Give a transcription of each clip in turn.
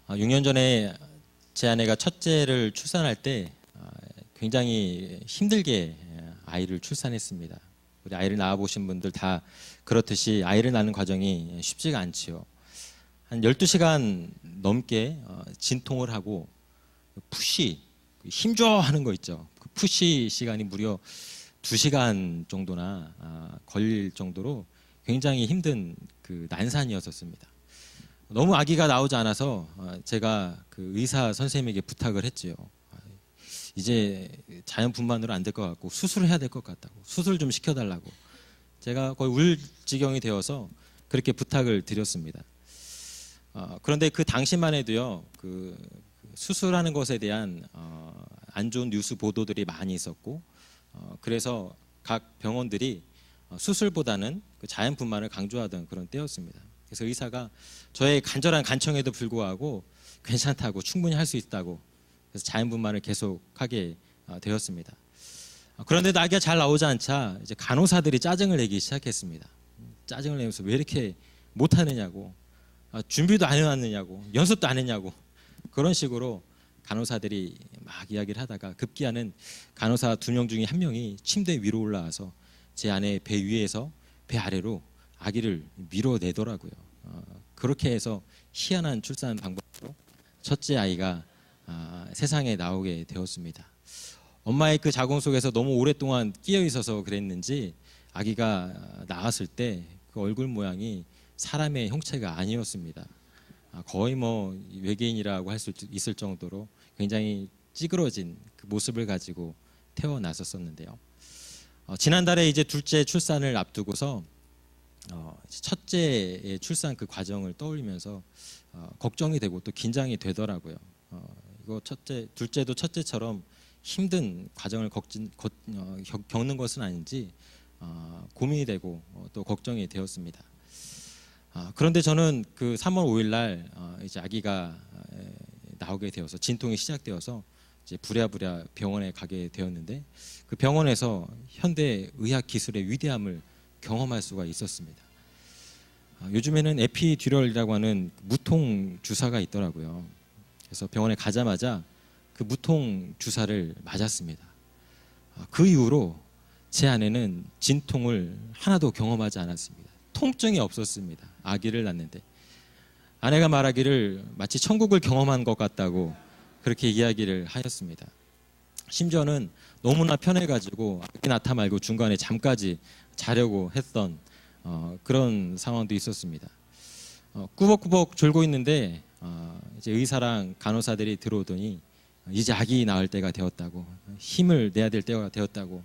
6년 전에 제 아내가 첫째를 출산할 때 굉장히 힘들게 아이를 출산했습니다. 우리 아이를 낳아보신 분들 다 그렇듯이 아이를 낳는 과정이 쉽지가 않지요. 한 12시간 넘게 진통을 하고 푸시, 힘줘 하는 거 있죠. 그 푸시 시간이 무려 2시간 정도나 걸릴 정도로 굉장히 힘든 그 난산이었었습니다. 너무 아기가 나오지 않아서 제가 그 의사 선생님에게 부탁을 했지요. 이제 자연분만으로 안 될 것 같고 수술을 해야 될 것 같다고, 수술 좀 시켜달라고. 제가 거의 울 지경이 되어서 그렇게 부탁을 드렸습니다. 그런데 그 당시만 해도요, 그 수술하는 것에 대한 안 좋은 뉴스 보도들이 많이 있었고, 그래서 각 병원들이 수술보다는 그 자연분만을 강조하던 그런 때였습니다. 그래서 의사가 저의 간절한 간청에도 불구하고 괜찮다고, 충분히 할 수 있다고, 그래서 자연분만을 계속하게 되었습니다. 그런데 아기가 잘 나오지 않자 이제 간호사들이 짜증을 내기 시작했습니다. 짜증을 내면서 왜 이렇게 못하느냐고, 준비도 안 해왔느냐고, 연습도 안 했냐고, 그런 식으로 간호사들이 막 이야기를 하다가 급기야는 간호사 2명 중에 1명이 침대 위로 올라와서 제 아내 배 위에서 배 아래로 아기를 밀어내더라고요. 그렇게 해서 희한한 출산 방법으로 첫째 아이가 세상에 나오게 되었습니다. 엄마의 그 자궁 속에서 너무 오랫동안 끼어 있어서 그랬는지 아기가 나왔을 때 그 얼굴 모양이 사람의 형체가 아니었습니다. 거의 뭐 외계인이라고 할 수 있을 정도로 굉장히 찌그러진 그 모습을 가지고 태어났었는데요. 지난달에 이제 둘째 출산을 앞두고서 첫째의 출산 그 과정을 떠올리면서 걱정이 되고 또 긴장이 되더라고요. 이거 둘째도 첫째처럼 힘든 과정을 겪는 것은 아닌지 고민이 되고 또 걱정이 되었습니다. 그런데 저는 그 3월 5일 날 이제 아기가 나오게 되어서 진통이 시작되어서 이제 부랴부랴 병원에 가게 되었는데, 그 병원에서 현대 의학 기술의 위대함을 경험할 수가 있었습니다. 요즘에는 에피듀럴이라고 하는 무통 주사가 있더라고요. 그래서 병원에 가자마자 그 무통 주사를 맞았습니다. 그 이후로 제 아내는 진통을 하나도 경험하지 않았습니다. 통증이 없었습니다. 아기를 낳는데 아내가 말하기를 마치 천국을 경험한 것 같다고 그렇게 이야기를 하였습니다. 심지어는 너무나 편해가지고 아기 낳다 말고 중간에 잠까지 자려고 했던 그런 상황도 있었습니다. 꾸벅꾸벅 졸고 있는데 이제 의사랑 간호사들이 들어오더니 이제 아기 낳을 때가 되었다고, 힘을 내야 될 때가 되었다고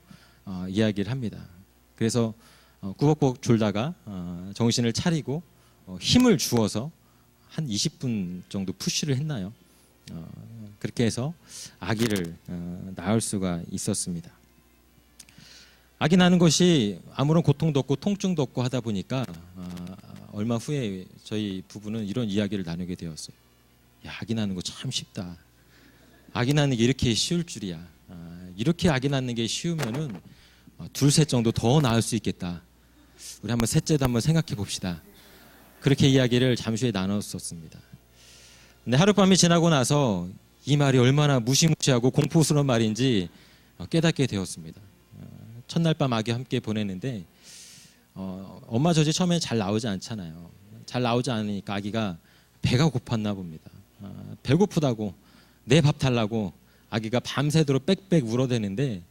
이야기를 합니다. 그래서 꾸벅꾸벅 졸다가 정신을 차리고 힘을 주어서 한 20분 정도 푸시를 했나요? 그렇게 해서 아기를 낳을 수가 있었습니다. 아기 낳는 것이 아무런 고통도 없고 통증도 없고 하다 보니까 얼마 후에 저희 부부는 이런 이야기를 나누게 되었어요. 야, 아기 낳는 거 참 쉽다. 아기 낳는 게 이렇게 쉬울 줄이야. 이렇게 아기 낳는 게 쉬우면은 둘셋 정도 더 낳을 수 있겠다. 우리 한번 셋째도 한번 생각해 봅시다. 그렇게 이야기를 잠시 후에 나눴었습니다. 근데 하룻밤이 지나고 나서 이 말이 얼마나 무시무시하고 공포스러운 말인지 깨닫게 되었습니다. 첫날 밤 아기와 함께 보냈는데 엄마 젖이 처음에 잘 나오지 않잖아요. 잘 나오지 않으니까 아기가 배가 고팠나 봅니다. 배고프다고, 내 밥 달라고 아기가 밤새도록 빽빽 울어대는데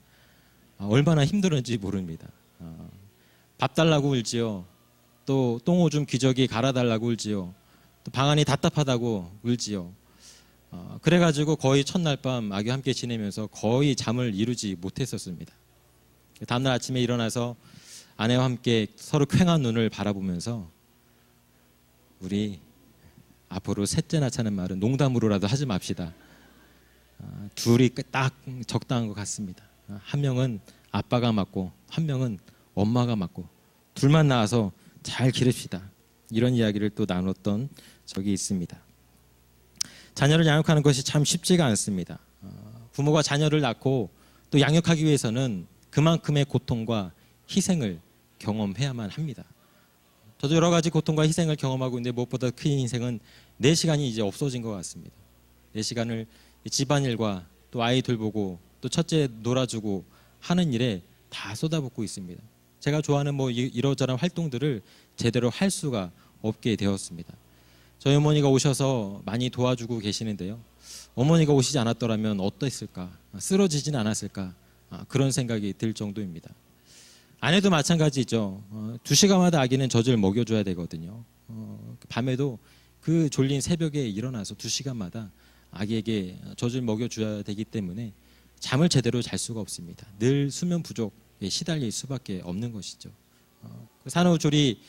얼마나 힘들었는지 모릅니다. 밥 달라고 울지요. 또 똥오줌 기저귀 갈아달라고 울지요. 또 방안이 답답하다고 울지요. 그래가지고 거의 첫날 밤 아기와 함께 지내면서 거의 잠을 이루지 못했었습니다. 다음날 아침에 일어나서 아내와 함께 서로 퀭한 눈을 바라보면서 우리 앞으로 셋째 낳자는 말은 농담으로라도 하지 맙시다. 둘이 딱 적당한 것 같습니다. 한 명은 아빠가 맡고 한 명은 엄마가 맡고 둘만 낳아서 잘 기릅시다. 이런 이야기를 또 나눴던 적이 있습니다. 자녀를 양육하는 것이 참 쉽지가 않습니다. 부모가 자녀를 낳고 또 양육하기 위해서는 그만큼의 고통과 희생을 경험해야만 합니다. 저도 여러 가지 고통과 희생을 경험하고 있는데 무엇보다 큰 희생은 내 시간이 이제 없어진 것 같습니다. 내 시간을 집안일과 또 아이 돌보고 또 첫째 놀아주고 하는 일에 다 쏟아붓고 있습니다. 제가 좋아하는 뭐 이러저런 활동들을 제대로 할 수가 없게 되었습니다. 저희 어머니가 오셔서 많이 도와주고 계시는데요. 어머니가 오시지 않았더라면 어땠을까? 쓰러지진 않았을까? 그런 생각이 들 정도입니다. 아내도 마찬가지죠. 2시간마다 아기는 젖을 먹여줘야 되거든요. 밤에도 그 졸린 새벽에 일어나서 2시간마다 아기에게 젖을 먹여줘야 되기 때문에 잠을 제대로 잘 수가 없습니다. 늘 수면 부족에 시달릴 수밖에 없는 것이죠. 산후조리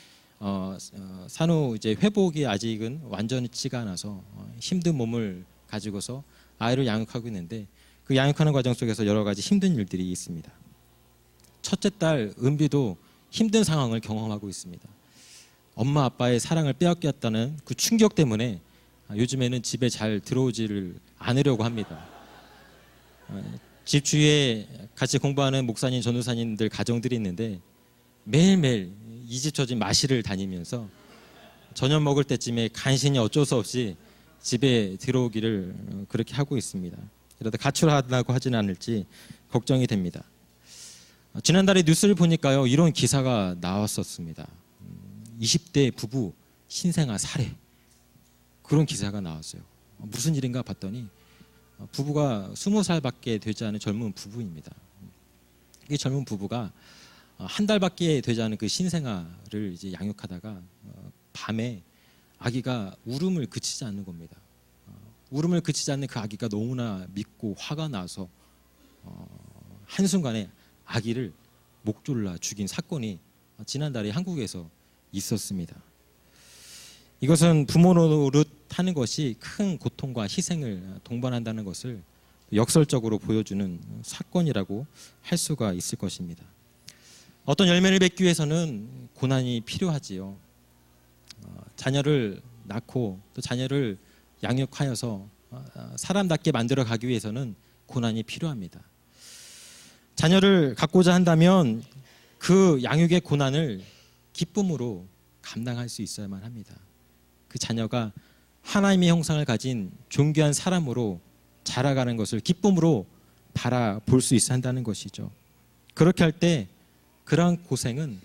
산후 이제 회복이 아직은 완전치가 않아서 힘든 몸을 가지고서 아이를 양육하고 있는데 그 양육하는 과정 속에서 여러 가지 힘든 일들이 있습니다. 첫째 딸 은비도 힘든 상황을 경험하고 있습니다. 엄마 아빠의 사랑을 빼앗겼다는 그 충격 때문에 요즘에는 집에 잘 들어오지를 않으려고 합니다. 집 주위에 같이 공부하는 목사님, 전도사님들 가정들이 있는데 매일매일 이 집 저 집 마실을 다니면서 저녁 먹을 때쯤에 간신히 어쩔 수 없이 집에 들어오기를 그렇게 하고 있습니다. 이러다 가출하다고 하지는 않을지 걱정이 됩니다. 지난달에 뉴스를 보니까요, 이런 기사가 나왔었습니다. 20대 부부 신생아 살해, 그런 기사가 나왔어요. 무슨 일인가 봤더니 부부가 20살밖에 되지 않은 젊은 부부입니다. 이 젊은 부부가 한 달밖에 되지 않은 그 신생아를 이제 양육하다가 밤에 아기가 울음을 그치지 않는 겁니다. 울음을 그치지 않는 그 아기가 너무나 밉고 화가 나서 한순간에 아기를 목 졸라 죽인 사건이 지난달에 한국에서 있었습니다. 이것은 부모 노릇하는 것이 큰 고통과 희생을 동반한다는 것을 역설적으로 보여주는 사건이라고 할 수가 있을 것입니다. 어떤 열매를 맺기 위해서는 고난이 필요하지요. 자녀를 낳고 또 자녀를 양육하여서 사람답게 만들어 가기 위해서는 고난이 필요합니다. 자녀를 갖고자 한다면 그 양육의 고난을 기쁨으로 감당할 수 있어야만 합니다. 그 자녀가 하나님의 형상을 가진 존귀한 사람으로 자라가는 것을 기쁨으로 바라볼 수 있어야 한다는 것이죠. 그렇게 할 때 그러한 고생은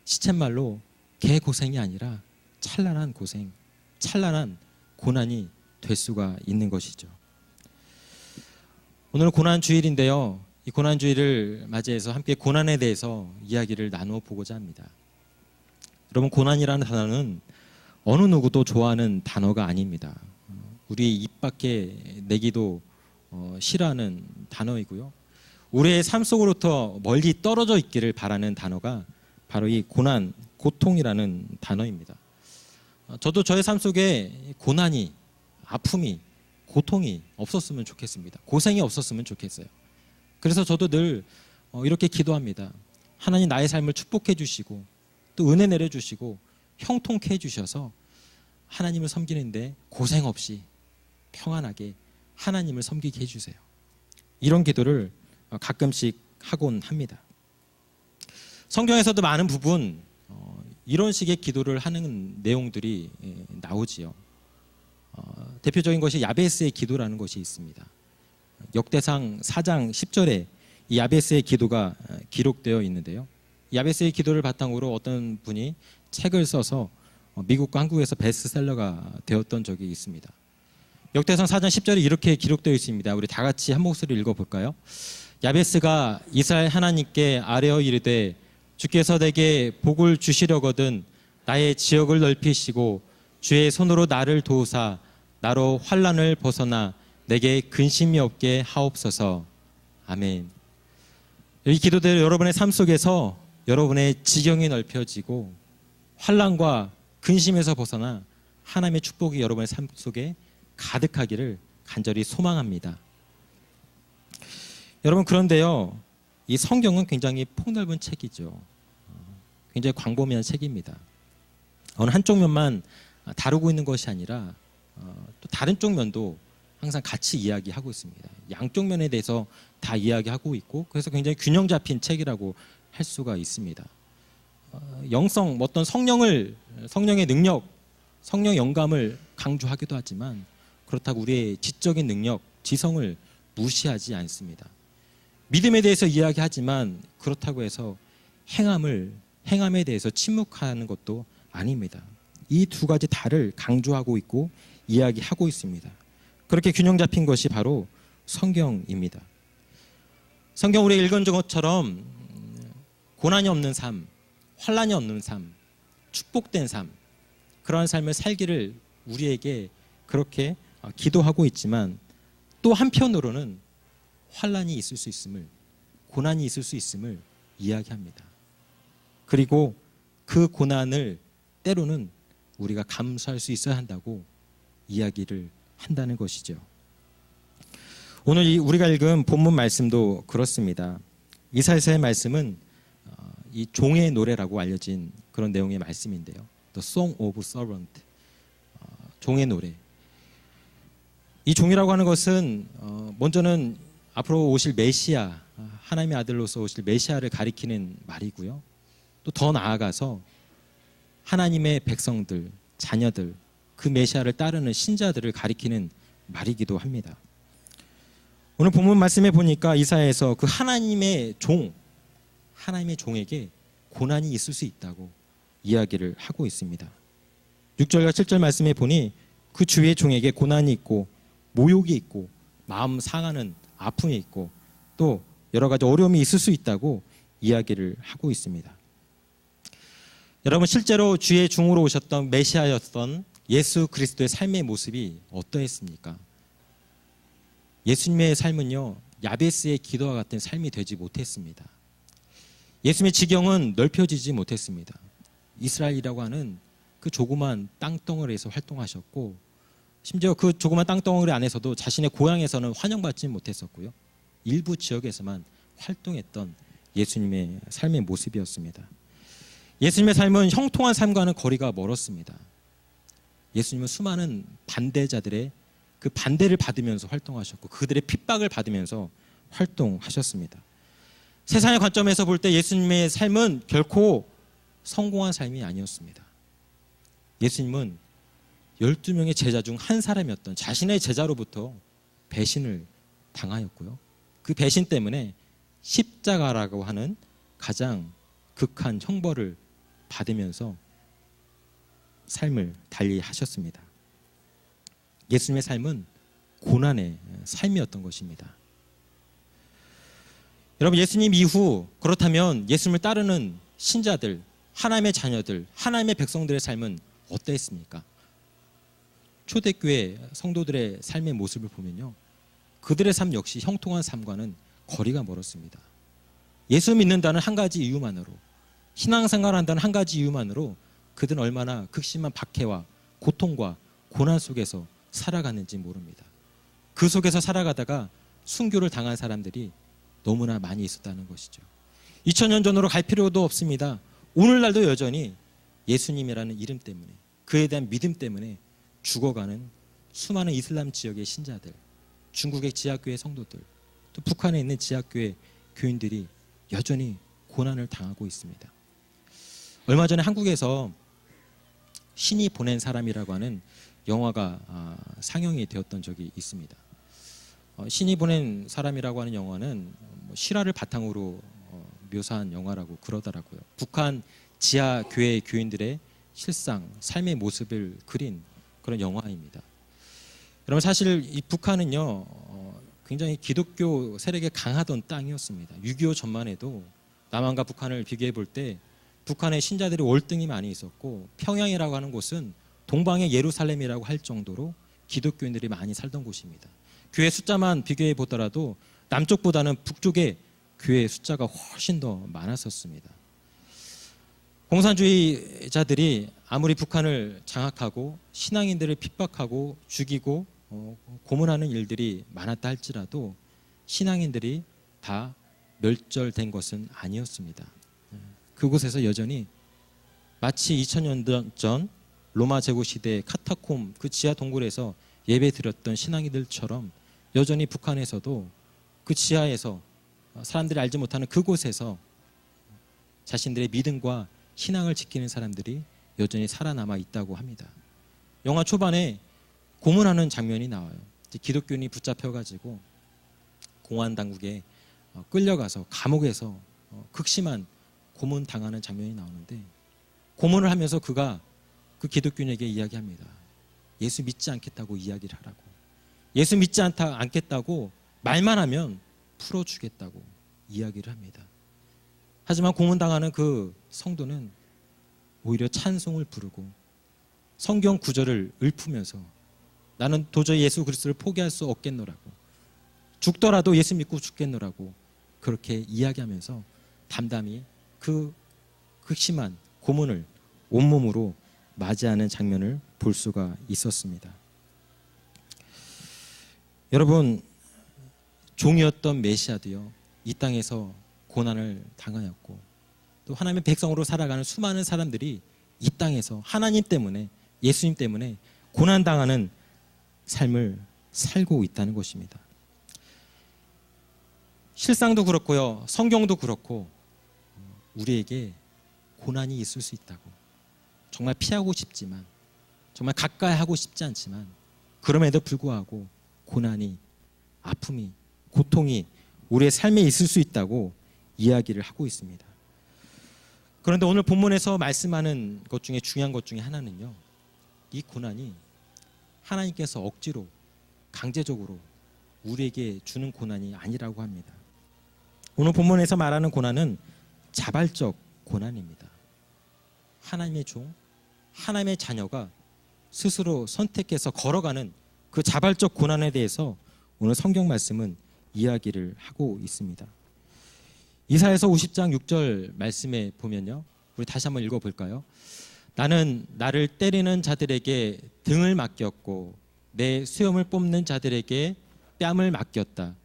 시쳇말로 개고생이 아니라 찬란한 고생, 찬란한 고난이 될 수가 있는 것이죠. 오늘은 고난주일인데요. 이 고난주일을 맞이해서 함께 고난에 대해서 이야기를 나누어 보고자 합니다. 여러분, 고난이라는 단어는 어느 누구도 좋아하는 단어가 아닙니다. 우리 입 밖에 내기도 싫어하는 단어이고요. 우리의 삶 속으로부터 멀리 떨어져 있기를 바라는 단어가 바로 이 고난, 고통이라는 단어입니다. 저도 저의 삶 속에 고난이, 아픔이, 고통이 없었으면 좋겠습니다. 고생이 없었으면 좋겠어요. 그래서 저도 늘 이렇게 기도합니다. 하나님, 나의 삶을 축복해 주시고 또 은혜 내려주시고 형통케 해주셔서 하나님을 섬기는데 고생 없이 평안하게 하나님을 섬기게 해주세요. 이런 기도를 가끔씩 하곤 합니다. 성경에서도 많은 부분 이런 식의 기도를 하는 내용들이 나오지요. 대표적인 것이 야베스의 기도라는 것이 있습니다. 역대상 4장 10절에 이 야베스의 기도가 기록되어 있는데요. 야베스의 기도를 바탕으로 어떤 분이 책을 써서 미국과 한국에서 베스트셀러가 되었던 적이 있습니다. 역대상 4장 10절에 이렇게 기록되어 있습니다. 우리 다 같이 한 목소리 읽어볼까요? 야베스가 이스라엘 하나님께 아뢰어 이르되 주께서 내게 복을 주시려거든 나의 지역을 넓히시고 주의 손으로 나를 도우사 나로 환난을 벗어나 내게 근심이 없게 하옵소서. 아멘. 이 기도대로 여러분의 삶 속에서 여러분의 지경이 넓혀지고 환난과 근심에서 벗어나 하나님의 축복이 여러분의 삶 속에 가득하기를 간절히 소망합니다. 여러분, 그런데요, 이 성경은 굉장히 폭넓은 책이죠. 굉장히 광범위한 책입니다. 어느 한쪽 면만 다루고 있는 것이 아니라 또 다른 쪽 면도 항상 같이 이야기하고 있습니다. 양쪽 면에 대해서 다 이야기하고 있고, 그래서 굉장히 균형 잡힌 책이라고 할 수가 있습니다. 영성, 어떤 성령의 능력, 성령 영감을 강조하기도 하지만 그렇다고 우리의 지적인 능력, 지성을 무시하지 않습니다. 믿음에 대해서 이야기하지만 그렇다고 해서 행함에 대해서 침묵하는 것도 아닙니다. 이 두 가지 다를 강조하고 있고 이야기하고 있습니다. 그렇게 균형 잡힌 것이 바로 성경입니다. 성경 우리가 읽은 것처럼 고난이 없는 삶, 환난이 없는 삶, 축복된 삶, 그러한 삶을 살기를 우리에게 그렇게 기도하고 있지만 또 한편으로는 환난이 있을 수 있음을, 고난이 있을 수 있음을 이야기합니다. 그리고 그 고난을 때로는 우리가 감수할 수 있어야 한다고 이야기를 한다는 것이죠. 오늘 우리가 읽은 본문 말씀도 그렇습니다. 이사야서의 말씀은 이 종의 노래라고 알려진 그런 내용의 말씀인데요. The Song of Servant, 종의 노래. 이 종이라고 하는 것은 먼저는 앞으로 오실 메시아, 하나님의 아들로서 오실 메시아를 가리키는 말이고요. 또 더 나아가서 하나님의 백성들, 자녀들, 그 메시아를 따르는 신자들을 가리키는 말이기도 합니다. 오늘 본문 말씀에 보니까 이사야에서 그 하나님의 종에게 고난이 있을 수 있다고 이야기를 하고 있습니다. 6절과 7절 말씀에 보니 그 주의 종에게 고난이 있고 모욕이 있고 마음 상하는 아픔이 있고 또 여러 가지 어려움이 있을 수 있다고 이야기를 하고 있습니다. 여러분, 실제로 주의 종으로 오셨던 메시아였던 예수 그리스도의 삶의 모습이 어떠했습니까? 예수님의 삶은요, 야베스의 기도와 같은 삶이 되지 못했습니다. 예수님의 지경은 넓혀지지 못했습니다. 이스라엘이라고 하는 그 조그만 땅덩어리에서 활동하셨고, 심지어 그 조그만 땅덩어리 안에서도 자신의 고향에서는 환영받지 못했었고요. 일부 지역에서만 활동했던 예수님의 삶의 모습이었습니다. 예수님의 삶은 형통한 삶과는 거리가 멀었습니다. 예수님은 수많은 반대자들의 그 반대를 받으면서 활동하셨고 그들의 핍박을 받으면서 활동하셨습니다. 세상의 관점에서 볼 때 예수님의 삶은 결코 성공한 삶이 아니었습니다. 예수님은 12명의 제자 중 한 사람이었던 자신의 제자로부터 배신을 당하였고요. 그 배신 때문에 십자가라고 하는 가장 극한 형벌을 받으면서 삶을 달리하셨습니다. 예수님의 삶은 고난의 삶이었던 것입니다. 여러분, 예수님 이후 그렇다면 예수님을 따르는 신자들, 하나님의 자녀들, 하나님의 백성들의 삶은 어땠습니까? 초대교회 성도들의 삶의 모습을 보면요, 그들의 삶 역시 형통한 삶과는 거리가 멀었습니다. 예수 믿는다는 한 가지 이유만으로, 신앙생활한다는 한 가지 이유만으로 그들은 얼마나 극심한 박해와 고통과 고난 속에서 살아갔는지 모릅니다. 그 속에서 살아가다가 순교를 당한 사람들이 너무나 많이 있었다는 것이죠. 2000년 전으로 갈 필요도 없습니다. 오늘날도 여전히 예수님이라는 이름 때문에, 그에 대한 믿음 때문에 죽어가는 수많은 이슬람 지역의 신자들, 중국의 지하교회 성도들, 또 북한에 있는 지하교회 교인들이 여전히 고난을 당하고 있습니다. 얼마 전에 한국에서 신이 보낸 사람이라고 하는 영화가 상영이 되었던 적이 있습니다. 신이 보낸 사람이라고 하는 영화는 실화를 바탕으로 묘사한 영화라고 그러더라고요. 북한 지하 교회 교인들의 실상, 삶의 모습을 그린 그런 영화입니다. 여러분, 사실 이 북한은요, 굉장히 기독교 세력이 강하던 땅이었습니다. 6.25 전만 해도 남한과 북한을 비교해 볼 때 북한의 신자들이 월등히 많이 있었고, 평양이라고 하는 곳은 동방의 예루살렘이라고 할 정도로 기독교인들이 많이 살던 곳입니다. 교회 숫자만 비교해 보더라도 남쪽보다는 북쪽에 교회 숫자가 훨씬 더 많았었습니다. 공산주의자들이 아무리 북한을 장악하고 신앙인들을 핍박하고 죽이고 고문하는 일들이 많았다 할지라도 신앙인들이 다 멸절된 것은 아니었습니다. 그곳에서 여전히 마치 2000년 전 로마 제국 시대의 카타콤, 그 지하 동굴에서 예배 드렸던 신앙인들처럼 여전히 북한에서도 그 지하에서 사람들이 알지 못하는 그곳에서 자신들의 믿음과 신앙을 지키는 사람들이 여전히 살아남아 있다고 합니다. 영화 초반에 고문하는 장면이 나와요. 기독교인이 붙잡혀가지고 공안 당국에 끌려가서 감옥에서 극심한 고문 당하는 장면이 나오는데, 고문을 하면서 그가 그 기독교인에게 이야기합니다. 예수 믿지 않겠다고 이야기를 하라고. 예수 믿지 않겠다고 말만 하면 풀어주겠다고 이야기를 합니다. 하지만 고문당하는 그 성도는 오히려 찬송을 부르고 성경 구절을 읊으면서 나는 도저히 예수 그리스도를 포기할 수 없겠노라고, 죽더라도 예수 믿고 죽겠노라고 그렇게 이야기하면서 담담히 그 극심한 고문을 온몸으로 맞이하는 장면을 볼 수가 있었습니다. 여러분, 종이었던 메시아도요, 이 땅에서 고난을 당하였고, 또 하나님의 백성으로 살아가는 수많은 사람들이 이 땅에서 하나님 때문에, 예수님 때문에 고난당하는 삶을 살고 있다는 것입니다. 실상도 그렇고요, 성경도 그렇고, 우리에게 고난이 있을 수 있다고, 정말 피하고 싶지만, 정말 가까이 하고 싶지 않지만, 그럼에도 불구하고 고난이, 아픔이, 고통이 우리의 삶에 있을 수 있다고 이야기를 하고 있습니다. 그런데 오늘 본문에서 말씀하는 것 중에 중요한 것 중에 하나는요, 이 고난이 하나님께서 억지로, 강제적으로 우리에게 주는 고난이 아니라고 합니다. 오늘 본문에서 말하는 고난은 자발적 고난입니다. 하나님의 종, 하나님의 자녀가 스스로 선택해서 걸어가는 그 자발적 고난에 대해서 오늘 성경 말씀은 이야기를 하고 있습니다. 이사야서 50장 6절 말씀에 보면요, 우리 다시 한번 읽어볼까요? 나는 나를 때리는 자들에게 등을 맡겼고 내 수염을 뽑는 자들에게 뺨을 맡겼다.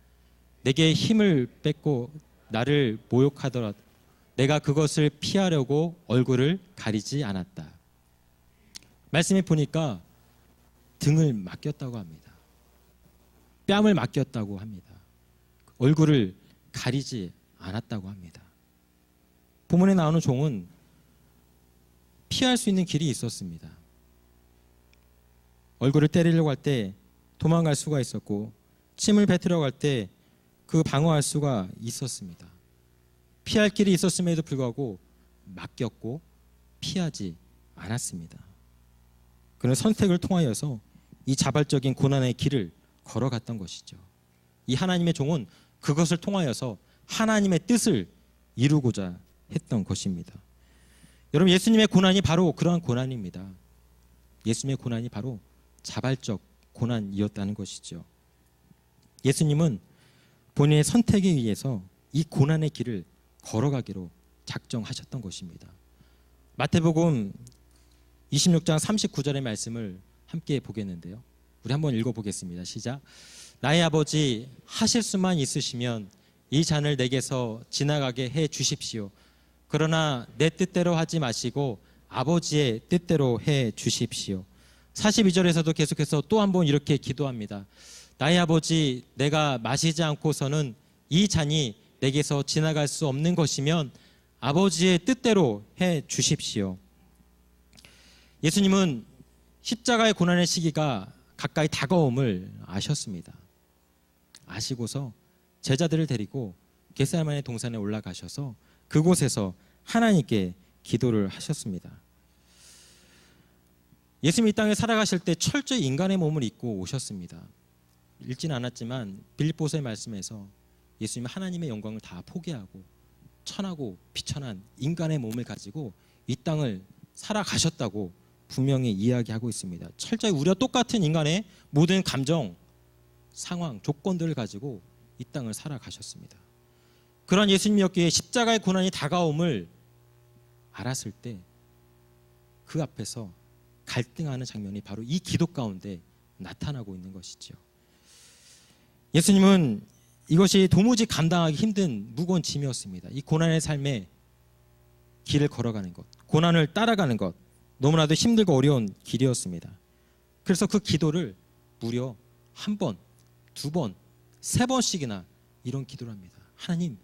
내게 힘을 뺏고 나를 모욕하더라도 내가 그것을 피하려고 얼굴을 가리지 않았다. 말씀에 보니까 등을 맡겼다고 합니다. 뺨을 맡겼다고 합니다. 얼굴을 가리지 않았다고 합니다. 본문에 나오는 종은 피할 수 있는 길이 있었습니다. 얼굴을 때리려고 할 때 도망갈 수가 있었고, 침을 뱉으려고 할 때 그 방어할 수가 있었습니다. 피할 길이 있었음에도 불구하고 맡겼고 피하지 않았습니다. 그는 선택을 통하여서 이 자발적인 고난의 길을 걸어갔던 것이죠. 이 하나님의 종은 그것을 통하여서 하나님의 뜻을 이루고자 했던 것입니다. 여러분, 예수님의 고난이 바로 그러한 고난입니다. 예수님의 고난이 바로 자발적 고난이었다는 것이죠. 예수님은 본인의 선택에 의해서 이 고난의 길을 걸어가기로 작정하셨던 것입니다. 마태복음 26장 39절의 말씀을 함께 보겠는데요, 우리 한번 읽어보겠습니다. 시작. 나의 아버지, 하실 수만 있으시면 이 잔을 내게서 지나가게 해 주십시오. 그러나 내 뜻대로 하지 마시고 아버지의 뜻대로 해 주십시오. 42절에서도 계속해서 또 한 번 이렇게 기도합니다. 나의 아버지, 내가 마시지 않고서는 이 잔이 내게서 지나갈 수 없는 것이면 아버지의 뜻대로 해 주십시오. 예수님은 십자가의 고난의 시기가 가까이 다가옴을 아셨습니다. 아시고서 제자들을 데리고 겟세마네 동산에 올라가셔서 그곳에서 하나님께 기도를 하셨습니다. 예수님이 이 땅에 살아가실 때 철저히 인간의 몸을 입고 오셨습니다. 읽지는 않았지만 빌립보서의 말씀에서 예수님은 하나님의 영광을 다 포기하고 천하고 비천한 인간의 몸을 가지고 이 땅을 살아가셨다고 분명히 이야기하고 있습니다. 철저히 우리와 똑같은 인간의 모든 감정, 상황, 조건들을 가지고 이 땅을 살아가셨습니다. 그러한 예수님이었기에 십자가의 고난이 다가옴을 알았을 때 그 앞에서 갈등하는 장면이 바로 이 기도 가운데 나타나고 있는 것이죠. 예수님은 이것이 도무지 감당하기 힘든 무거운 짐이었습니다. 이 고난의 삶에 길을 걸어가는 것, 고난을 따라가는 것, 너무나도 힘들고 어려운 길이었습니다. 그래서 그 기도를 무려 한 번, 두 번, 세 번씩이나 이런 기도를 합니다. 하나님,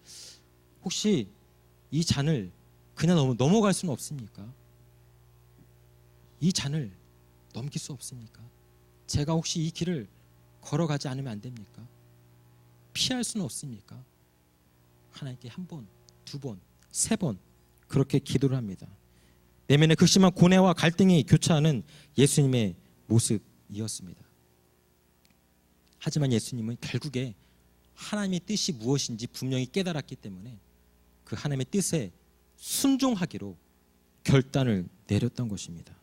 혹시 이 잔을 그냥 넘어갈 수는 없습니까? 이 잔을 넘길 수 없습니까? 제가 혹시 이 길을 걸어가지 않으면 안 됩니까? 피할 수는 없습니까? 하나님께 한 번, 두 번, 세 번 그렇게 기도를 합니다. 내면의 극심한 고뇌와 갈등이 교차하는 예수님의 모습이었습니다. 하지만 예수님은 결국에 하나님의 뜻이 무엇인지 분명히 깨달았기 때문에 그 하나님의 뜻에 순종하기로 결단을 내렸던 것입니다.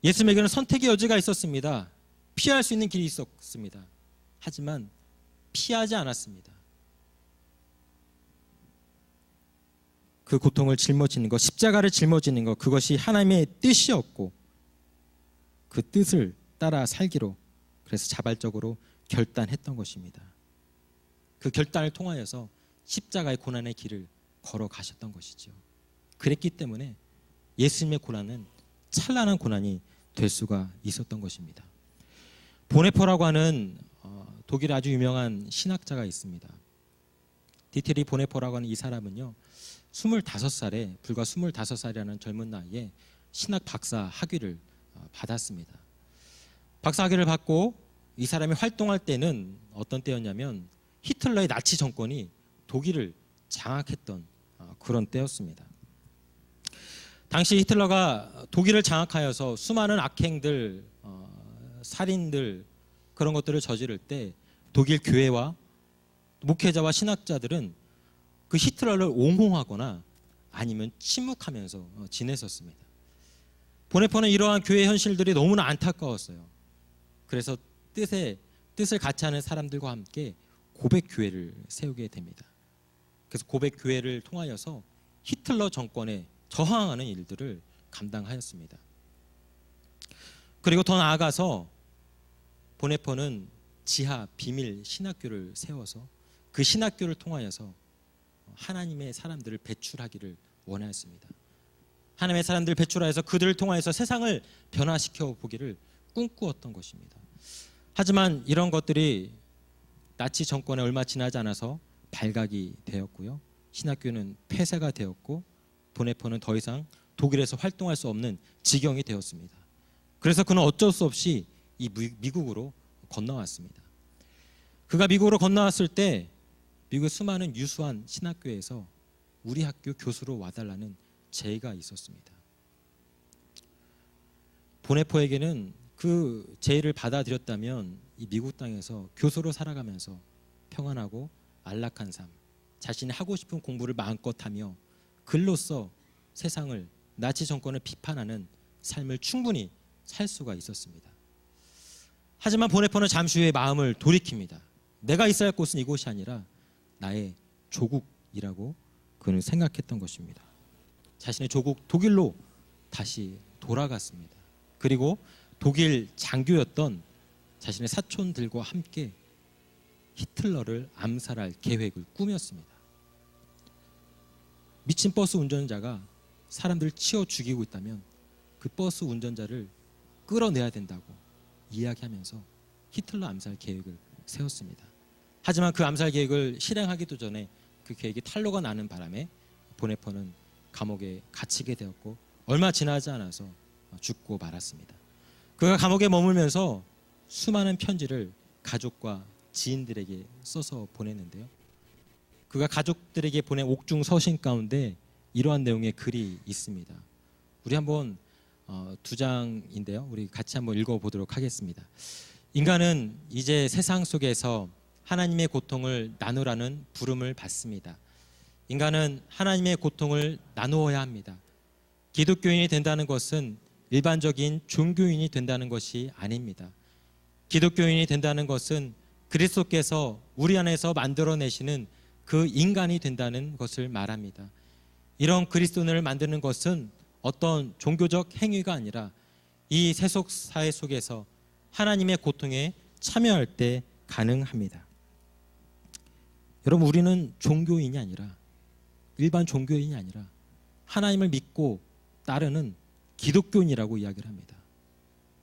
예수님에게는 선택의 여지가 있었습니다. 피할 수 있는 길이 있었습니다. 하지만 피하지 않았습니다. 그 고통을 짊어지는 것, 십자가를 짊어지는 것, 그것이 하나님의 뜻이었고 그 뜻을 따라 살기로 그래서 자발적으로 결단했던 것입니다. 그 결단을 통하여서 십자가의 고난의 길을 걸어가셨던 것이죠. 그랬기 때문에 예수님의 고난은 찬란한 고난이 될 수가 있었던 것입니다. 보네퍼라고 하는 독일의 아주 유명한 신학자가 있습니다. 디트리 보네퍼라고 하는 이 사람은요, 25살에 불과 25살이라는 젊은 나이에 신학 박사 학위를 받았습니다. 박사 학위를 받고 이 사람이 활동할 때는 어떤 때였냐면 히틀러의 나치 정권이 독일을 장악했던 그런 때였습니다. 당시 히틀러가 독일을 장악하여서 수많은 악행들, 살인들 그런 것들을 저지를 때 독일 교회와 목회자와 신학자들은 그 히틀러를 옹호하거나 아니면 침묵하면서 지냈었습니다. 보네퍼는 이러한 교회 현실들이 너무나 안타까웠어요. 그래서 뜻을 같이 하는 사람들과 함께 고백교회를 세우게 됩니다. 그래서 고백교회를 통하여서 히틀러 정권에 저항하는 일들을 감당하였습니다. 그리고 더 나아가서 보네퍼는 지하 비밀 신학교를 세워서 그 신학교를 통하여서 하나님의 사람들을 배출하기를 원하였습니다. 하나님의 사람들을 배출하여서 그들을 통하여서 세상을 변화시켜 보기를 꿈꾸었던 것입니다. 하지만 이런 것들이 나치 정권에 얼마 지나지 않아서 발각이 되었고요. 신학교는 폐쇄가 되었고 보네퍼는 더 이상 독일에서 활동할 수 없는 지경이 되었습니다. 그래서 그는 어쩔 수 없이 이 미국으로 건너왔습니다. 그가 미국으로 건너왔을 때 미국의 수많은 유수한 신학교에서 우리 학교 교수로 와달라는 제의가 있었습니다. 보네퍼에게는 그 제의를 받아들였다면 이 미국 땅에서 교수로 살아가면서 평안하고 안락한 삶, 자신이 하고 싶은 공부를 마음껏 하며 글로써 세상을 나치 정권을 비판하는 삶을 충분히 살 수가 있었습니다. 하지만 보네퍼는 잠시 후에 마음을 돌이킵니다. 내가 있어야 할 곳은 이곳이 아니라 나의 조국이라고 그는 생각했던 것입니다. 자신의 조국 독일로 다시 돌아갔습니다. 그리고 독일 장교였던 자신의 사촌들과 함께 히틀러를 암살할 계획을 꾸몄습니다. 미친 버스 운전자가 사람들을 치어 죽이고 있다면 그 버스 운전자를 끌어내야 된다고 이야기하면서 히틀러 암살 계획을 세웠습니다. 하지만 그 암살 계획을 실행하기도 전에 그 계획이 탄로가 나는 바람에 보네퍼는 감옥에 갇히게 되었고 얼마 지나지 않아서 죽고 말았습니다. 그가 감옥에 머물면서 수많은 편지를 가족과 지인들에게 써서 보냈는데요. 그가 가족들에게 보낸 옥중 서신 가운데 이러한 내용의 글이 있습니다. 우리 한번 두 장인데요. 우리 같이 한번 읽어보도록 하겠습니다. 인간은 이제 세상 속에서 하나님의 고통을 나누라는 부름을 받습니다. 인간은 하나님의 고통을 나누어야 합니다. 기독교인이 된다는 것은 일반적인 종교인이 된다는 것이 아닙니다. 기독교인이 된다는 것은 그리스도께서 우리 안에서 만들어내시는 그 인간이 된다는 것을 말합니다. 이런 그리스도인을 만드는 것은 어떤 종교적 행위가 아니라 이 세속 사회 속에서 하나님의 고통에 참여할 때 가능합니다. 여러분, 우리는 종교인이 아니라 일반 종교인이 아니라 하나님을 믿고 따르는 기독교인이라고 이야기를 합니다.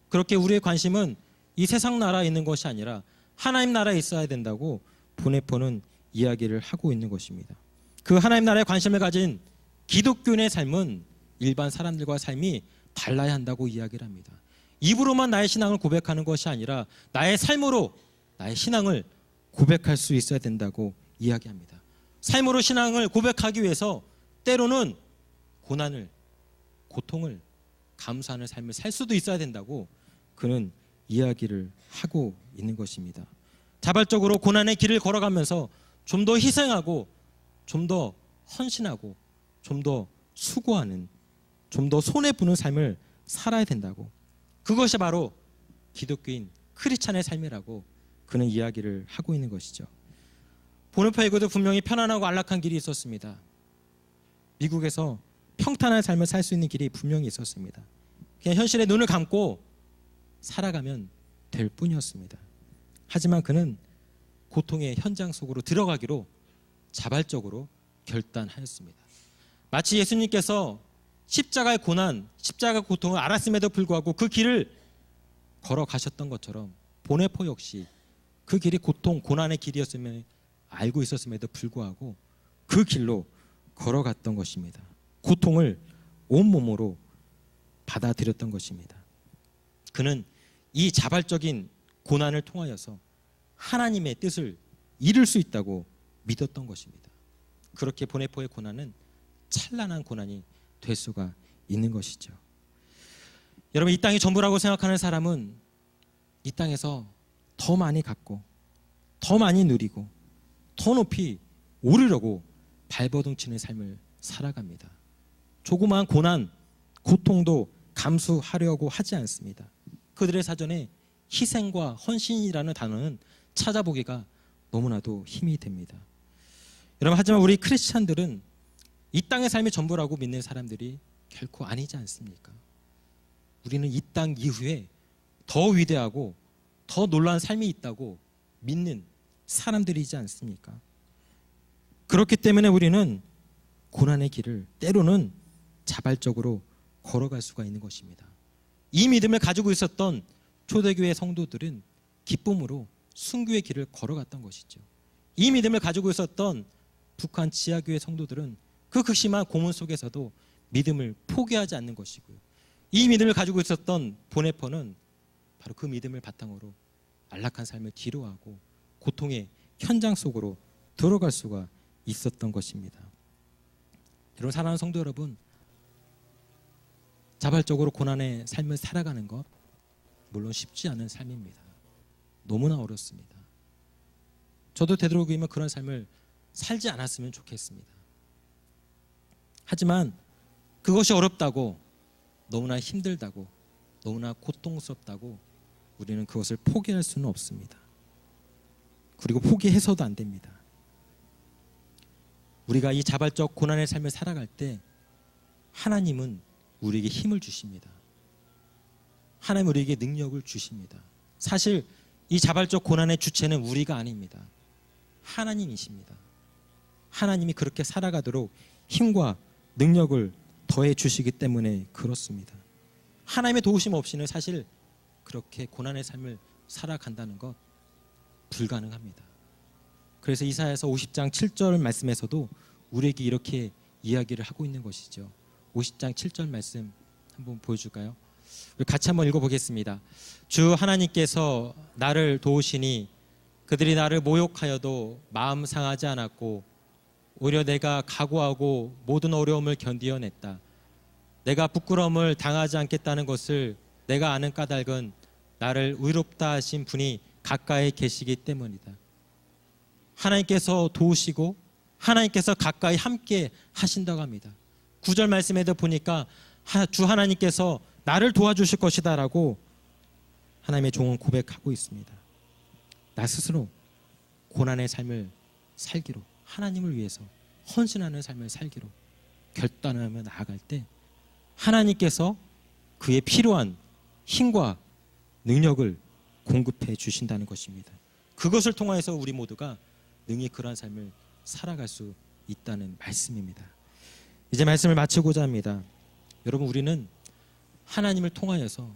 그렇게 우리의 관심은 이 세상 나라에 있는 것이 아니라 하나님 나라에 있어야 된다고 보네퍼는 이야기를 하고 있는 것입니다. 그 하나님 나라에 관심을 가진 기독교인의 삶은 일반 사람들과 삶이 달라야 한다고 이야기를 합니다. 입으로만 나의 신앙을 고백하는 것이 아니라 나의 삶으로 나의 신앙을 고백할 수 있어야 된다고 이야기합니다. 삶으로 신앙을 고백하기 위해서 때로는 고난을, 고통을 감수하는 삶을 살 수도 있어야 된다고 그는 이야기를 하고 있는 것입니다. 자발적으로 고난의 길을 걸어가면서 좀 더 희생하고 좀 더 헌신하고 좀 더 수고하는, 좀 더 손해보는 삶을 살아야 된다고, 그것이 바로 기독교인 크리스찬의 삶이라고 그는 이야기를 하고 있는 것이죠. 보네포에게도 분명히 편안하고 안락한 길이 있었습니다. 미국에서 평탄한 삶을 살 수 있는 길이 분명히 있었습니다. 그냥 현실에 눈을 감고 살아가면 될 뿐이었습니다. 하지만 그는 고통의 현장 속으로 들어가기로 자발적으로 결단하였습니다. 마치 예수님께서 십자가의 고난, 십자가 고통을 알았음에도 불구하고 그 길을 걸어가셨던 것처럼 보네포 역시 그 길이 고통, 고난의 길이었음을 알고 있었음에도 불구하고 그 길로 걸어갔던 것입니다. 고통을 온몸으로 받아들였던 것입니다. 그는 이 자발적인 고난을 통하여서 하나님의 뜻을 이룰 수 있다고 믿었던 것입니다. 그렇게 보네포의 고난은 찬란한 고난이 될 수가 있는 것이죠. 여러분, 이 땅이 전부라고 생각하는 사람은 이 땅에서 더 많이 갖고 더 많이 누리고 더 높이 오르려고 발버둥치는 삶을 살아갑니다. 조그마한 고난, 고통도 감수하려고 하지 않습니다. 그들의 사전에 희생과 헌신이라는 단어는 찾아보기가 너무나도 힘이 됩니다. 여러분, 하지만 우리 크리스찬들은 이 땅의 삶이 전부라고 믿는 사람들이 결코 아니지 않습니까? 우리는 이 땅 이후에 더 위대하고 더 놀라운 삶이 있다고 믿는 사람들이지 않습니까? 그렇기 때문에 우리는 고난의 길을 때로는 자발적으로 걸어갈 수가 있는 것입니다. 이 믿음을 가지고 있었던 초대교회 성도들은 기쁨으로 순교의 길을 걸어갔던 것이죠. 이 믿음을 가지고 있었던 북한 지하교회 성도들은 그 극심한 고문 속에서도 믿음을 포기하지 않는 것이고요. 이 믿음을 가지고 있었던 보네포는 바로 그 믿음을 바탕으로 안락한 삶을 뒤로하고 고통의 현장 속으로 들어갈 수가 있었던 것입니다. 여러분, 사랑하는 성도 여러분, 자발적으로 고난의 삶을 살아가는 것 물론 쉽지 않은 삶입니다. 너무나 어렵습니다. 저도 되도록이면 그런 삶을 살지 않았으면 좋겠습니다. 하지만 그것이 어렵다고, 너무나 힘들다고, 너무나 고통스럽다고 우리는 그것을 포기할 수는 없습니다. 그리고 포기해서도 안 됩니다. 우리가 이 자발적 고난의 삶을 살아갈 때 하나님은 우리에게 힘을 주십니다. 하나님 우리에게 능력을 주십니다. 사실 이 자발적 고난의 주체는 우리가 아닙니다. 하나님이십니다. 하나님이 그렇게 살아가도록 힘과 능력을 더해 주시기 때문에 그렇습니다. 하나님의 도우심 없이는 사실 그렇게 고난의 삶을 살아간다는 것 불가능합니다. 그래서 이사야서 50장 7절 말씀에서도 우리에게 이렇게 이야기를 하고 있는 것이죠. 50장 7절 말씀 한번 보여줄까요? 우리 같이 한번 읽어보겠습니다. 주 하나님께서 나를 도우시니 그들이 나를 모욕하여도 마음 상하지 않았고 오히려 내가 각오하고 모든 어려움을 견디어냈다. 내가 부끄러움을 당하지 않겠다는 것을 내가 아는 까닭은 나를 의롭다 하신 분이 가까이 계시기 때문이다. 하나님께서 도우시고 하나님께서 가까이 함께 하신다고 합니다. 9절 말씀에도 보니까 주 하나님께서 나를 도와주실 것이다 라고 하나님의 종은 고백하고 있습니다. 나 스스로 고난의 삶을 살기로, 하나님을 위해서 헌신하는 삶을 살기로 결단하며 나아갈 때 하나님께서 그에 필요한 힘과 능력을 공급해 주신다는 것입니다. 그것을 통해서 우리 모두가 능히 그러한 삶을 살아갈 수 있다는 말씀입니다. 이제 말씀을 마치고자 합니다. 여러분, 우리는 하나님을 통하여서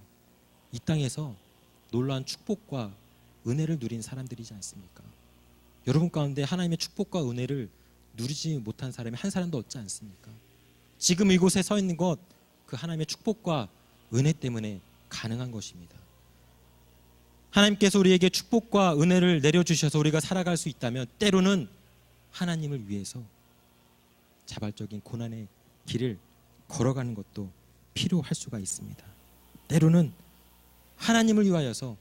이 땅에서 놀라운 축복과 은혜를 누린 사람들이지 않습니까? 여러분 가운데 하나님의 축복과 은혜를 누리지 못한 사람이 한 사람도 없지 않습니까? 지금 이곳에 서 있는 것, 그 하나님의 축복과 은혜 때문에 가능한 것입니다. 하나님께서 우리에게 축복과 은혜를 내려주셔서 우리가 살아갈 수 있다면 때로는 하나님을 위해서 자발적인 고난의 길을 걸어가는 것도 필요할 수가 있습니다. 때로는 하나님을 위하여서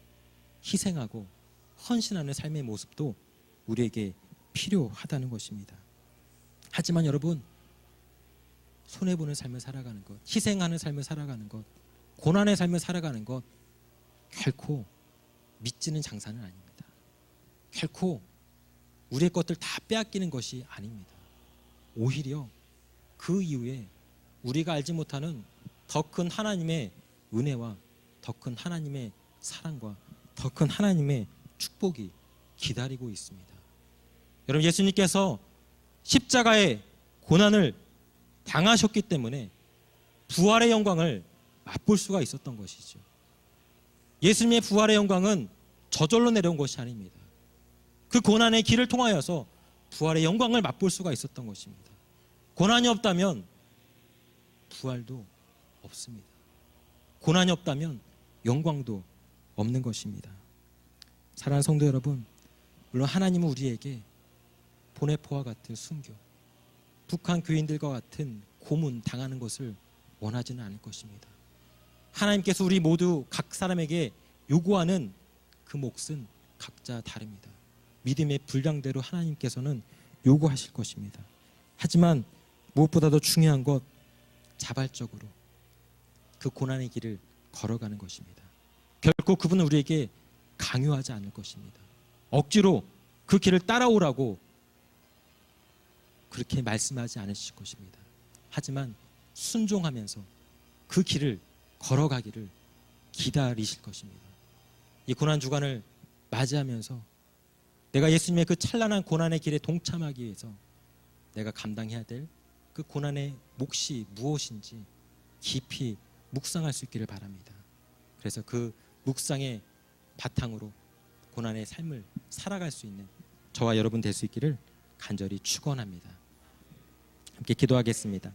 희생하고 헌신하는 삶의 모습도 우리에게 필요하다는 것입니다. 하지만 여러분, 손해보는 삶을 살아가는 것, 희생하는 삶을 살아가는 것, 고난의 삶을 살아가는 것 결코 믿지는 장사는 아닙니다. 결코 우리의 것들 다 빼앗기는 것이 아닙니다. 오히려 그 이후에 우리가 알지 못하는 더 큰 하나님의 은혜와 더 큰 하나님의 사랑과 더 큰 하나님의 축복이 기다리고 있습니다. 여러분, 예수님께서 십자가의 고난을 당하셨기 때문에 부활의 영광을 맛볼 수가 있었던 것이죠. 예수님의 부활의 영광은 저절로 내려온 것이 아닙니다. 그 고난의 길을 통하여서 부활의 영광을 맛볼 수가 있었던 것입니다. 고난이 없다면 부활도 없습니다. 고난이 없다면 영광도 없는 것입니다. 사랑하는 성도 여러분, 물론 하나님은 우리에게 보네포와 같은 순교, 북한 교인들과 같은 고문 당하는 것을 원하지는 않을 것입니다. 하나님께서 우리 모두 각 사람에게 요구하는 그 몫은 각자 다릅니다. 믿음의 분량대로 하나님께서는 요구하실 것입니다. 하지만 무엇보다도 중요한 것, 자발적으로 그 고난의 길을 걸어가는 것입니다. 결코 그분은 우리에게 강요하지 않을 것입니다. 억지로 그 길을 따라오라고 그렇게 말씀하지 않으실 것입니다. 하지만 순종하면서 그 길을 걸어가기를 기다리실 것입니다. 이 고난 주간을 맞이하면서 내가 예수님의 그 찬란한 고난의 길에 동참하기 위해서 내가 감당해야 될 그 고난의 몫이 무엇인지 깊이 묵상할 수 있기를 바랍니다. 그래서 그 묵상의 바탕으로 고난의 삶을 살아갈 수 있는 저와 여러분 될 수 있기를 간절히 축원합니다. 함께 기도하겠습니다.